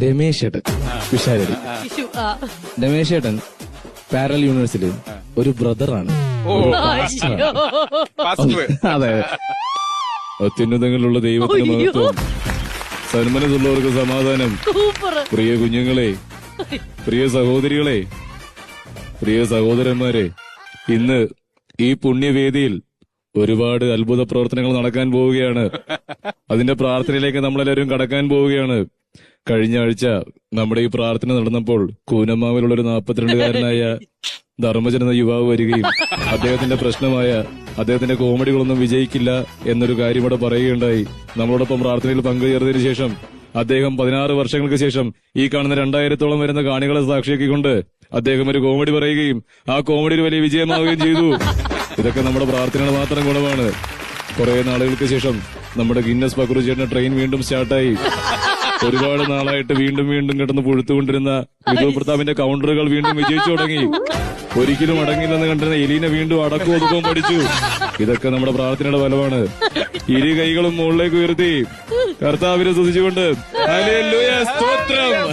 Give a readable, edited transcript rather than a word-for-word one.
രമേശ് ഏട്ടൻ വിഷാരടി. രമേശ് ഏട്ടൻ പാരലൽ യൂണിവേഴ്സില് ഒരു ബ്രദറാണ്. അതെ, അത്യുന്നതങ്ങളിലുള്ള ദൈവത്തിന് മഹത്വം, സന്മനസ്സുള്ളവർക്ക് സമാധാനം. പ്രിയ കുഞ്ഞുങ്ങളെ, പ്രിയ സഹോദരികളെ, പ്രിയ സഹോദരന്മാരെ, ഇന്ന് ഈ പുണ്യവേദിയിൽ ഒരുപാട് അത്ഭുത പ്രവർത്തനങ്ങൾ നടക്കാൻ പോവുകയാണ്. അതിന്റെ പ്രാർത്ഥനയിലേക്ക് നമ്മളെല്ലാവരും കടക്കാൻ പോവുകയാണ്. കഴിഞ്ഞ ആഴ്ച നമ്മുടെ ഈ പ്രാർത്ഥന നടന്നപ്പോൾ കൂനമാവിലുള്ള ഒരു 42-കാരനായ ധർമ്മജൻ എന്ന യുവാവ് വരികയും അദ്ദേഹത്തിന്റെ പ്രശ്നമായ അദ്ദേഹത്തിന്റെ കോമഡികളൊന്നും വിജയിക്കില്ല എന്നൊരു കാര്യം ഇവിടെ പറയുകയുണ്ടായി. നമ്മളോടൊപ്പം പ്രാർത്ഥനയിൽ പങ്കുചേർന്നതിനു ശേഷം അദ്ദേഹം 16 വർഷങ്ങൾക്ക് ശേഷം ഈ കാണുന്ന 2000-ഓളം വരുന്ന കാണികളെ സാക്ഷിയാക്കിക്കൊണ്ട് അദ്ദേഹം ഒരു കോമഡി പറയുകയും ആ കോമഡി വലിയ വിജയമാവുകയും ചെയ്തു. ഇതൊക്കെ നമ്മുടെ പ്രാർത്ഥനയുടെ മാത്രം ഗുണമാണ്. കുറെ നാളുകൾക്ക് ശേഷം നമ്മുടെ ഗിന്നസ് പക്രു ചേട്ടന്റെ ട്രെയിൻ വീണ്ടും സ്റ്റാർട്ടായി. ഒരുപാട് നാളായിട്ട് വീണ്ടും വീണ്ടും കിടന്ന് പുഴുത്തുകൊണ്ടിരുന്ന വിധു പ്രതാപിന്റെ കൗണ്ടറുകൾ വീണ്ടും വിജയിച്ചു തുടങ്ങി. ഒരിക്കലും അടങ്ങില്ലെന്ന് കണ്ടിരുന്ന എലീന വീണ്ടും അടക്കം ഒതുക്കവും പഠിച്ചു. ഇതൊക്കെ നമ്മുടെ പ്രാർത്ഥനയുടെ ഫലമാണ്. ഇരു കൈകളും മുകളിലേക്ക് ഉയർത്തി കർത്താവിനെ സ്തുതിച്ചുകൊണ്ട് ഹല്ലേലൂയ, സ്തോത്രം.